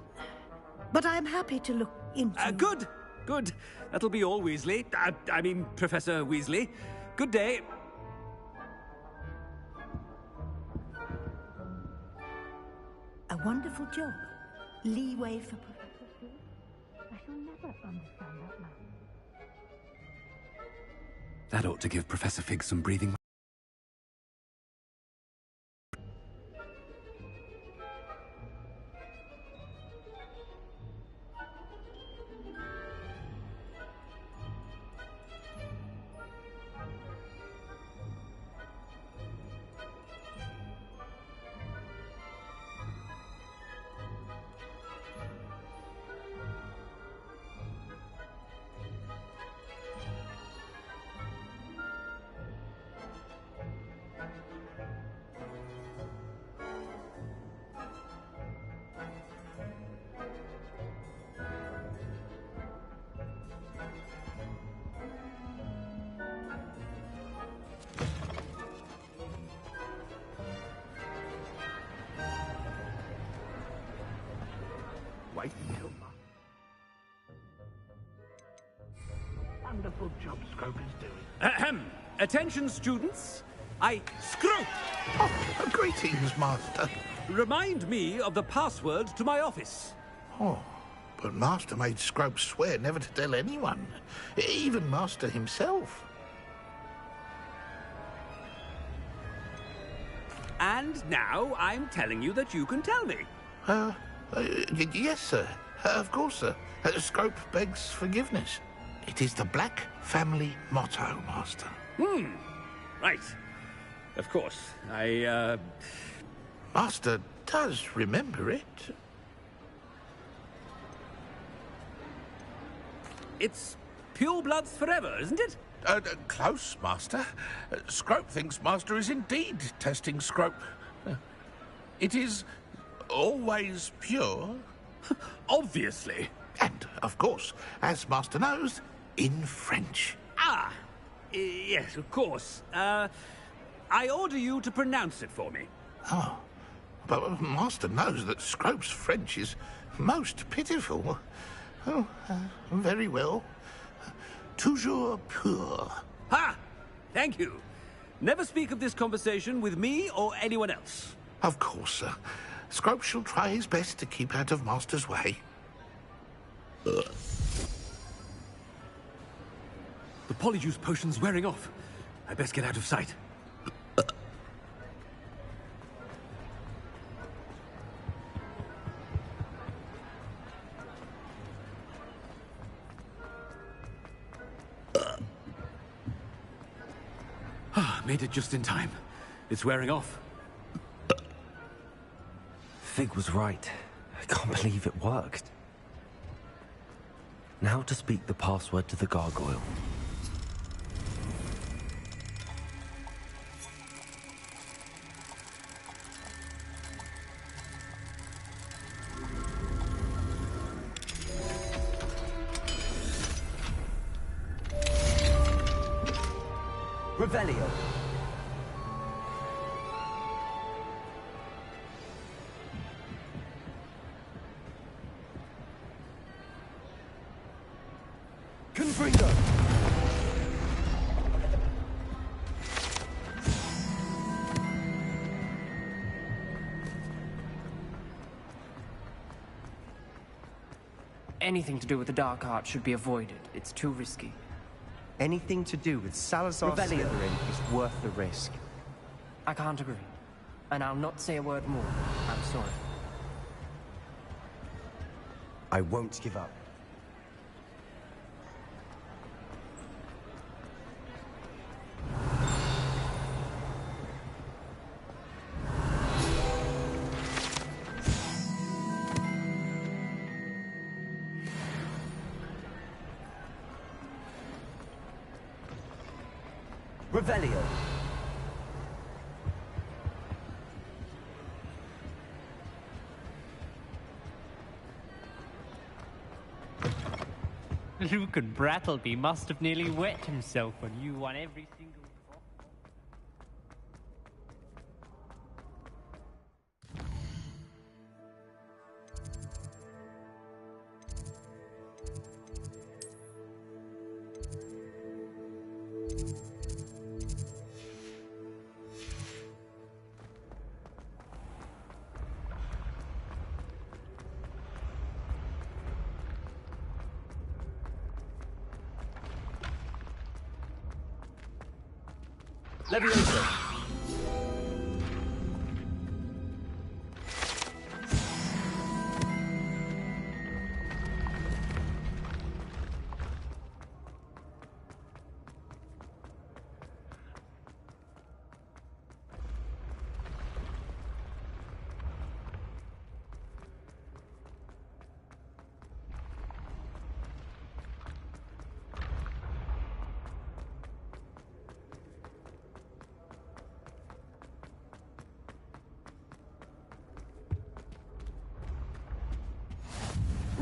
But I'm happy to look into... Good. Good. That'll be all, Weasley. I mean, Professor Weasley. Good day. A wonderful job. Leeway for Professor Fig. I shall never understand that man. That ought to give Professor Fig some breathing. Wonderful job Scrope is doing. Ahem. Attention, students. Scrope! Oh, greetings, Master. Remind me of the password to my office. Oh, but Master made Scrope swear never to tell anyone, even Master himself. And now I'm telling you that you can tell me. Yes, sir. Of course, sir. Scrope begs forgiveness. It is the Black family motto, Master. Right. Of course. Master does remember it. It's pure bloods forever, isn't it? Close, Master. Scrope thinks Master is indeed testing Scrope. It is always pure. Obviously. And, of course, as Master knows, in French. Yes, of course. I order you to pronounce it for me. Oh, but Master knows that Scrope's French is most pitiful. Oh, very well. Toujours pur. Ha! Thank you. Never speak of this conversation with me or anyone else. Of course, sir. Scrope shall try his best to keep out of Master's way. The Polyjuice potion's wearing off. I best get out of sight. Made it just in time. It's wearing off. Fig was right. I can't believe it worked. Now to speak the password to the gargoyle. Revelio. Confringo. Anything to do with the dark art should be avoided. It's too risky. Anything to do with Salazar Revelio. Slytherin is worth the risk. I can't agree. And I'll not say a word more. I'm sorry. I won't give up. Revelio. Luke and Brattleby must have nearly wet himself when you won every single... Leviosa!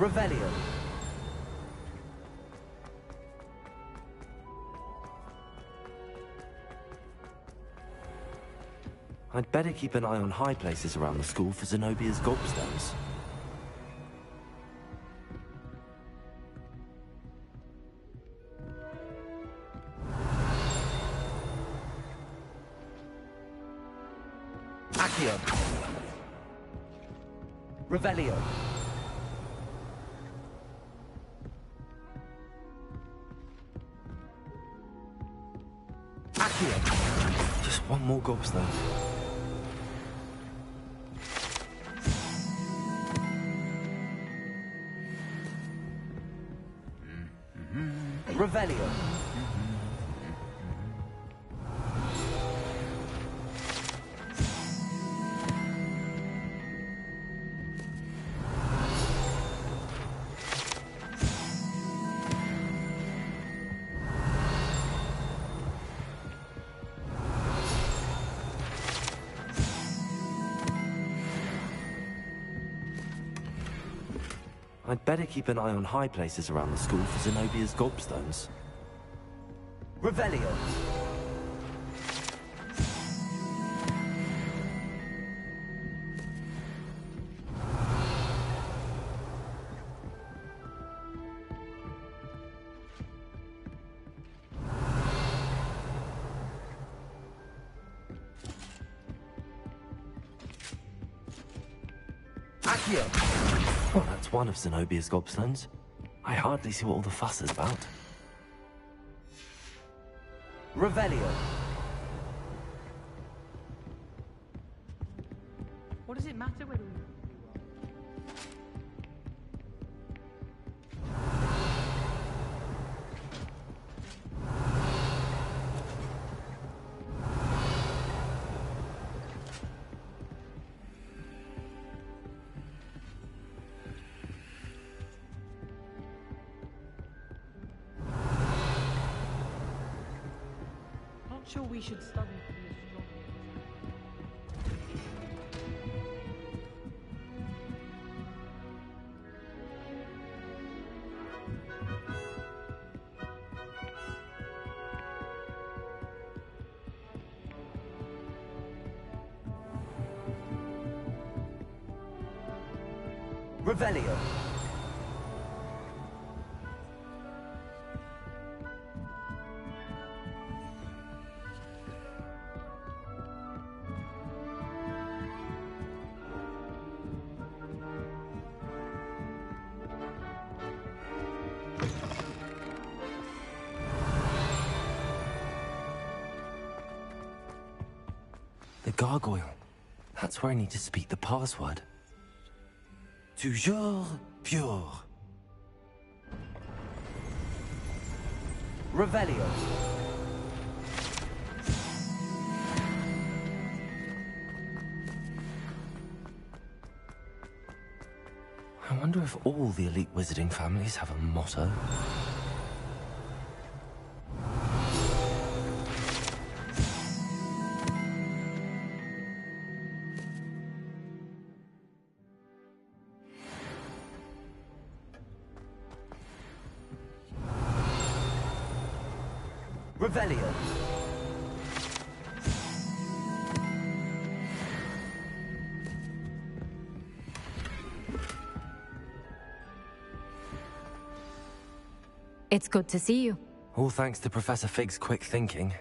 Revelio. I'd better keep an eye on high places around the school for Zenobia's gobstones. Accio. Revelio. Just one more gobstone. Revelio. I'd better keep an eye on high places around the school for Zenobia's gobstones. Revelio. Accio. Well, that's one of Zenobia's gobstones. I hardly see what all the fuss is about. Revelio. What does it matter whether we... Not sure we should study for the Revelio. The gargoyle. That's where I need to speak the password. Toujours pure. Revelio. I wonder if all the elite wizarding families have a motto. Revelio. It's good to see you. All thanks to Professor Fig's quick thinking.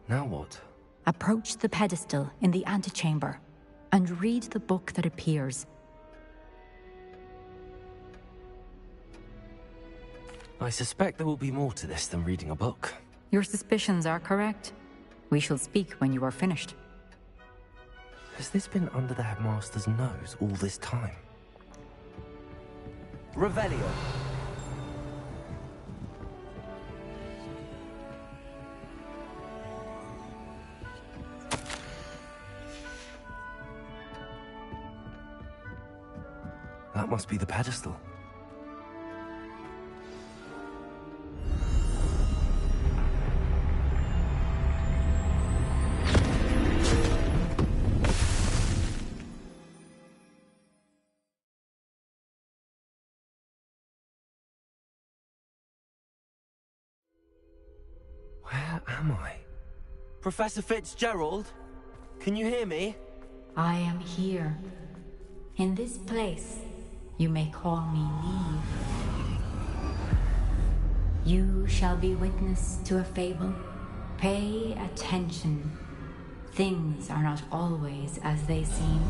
Now what? Approach the pedestal in the antechamber and read the book that appears. I suspect there will be more to this than reading a book. Your suspicions are correct. We shall speak when you are finished. Has this been under the headmaster's nose all this time? Revelio. That must be the pedestal. Where am I? Professor Fitzgerald? Can you hear me? I am here. In this place, you may call me Neve. You shall be witness to a fable. Pay attention. Things are not always as they seem.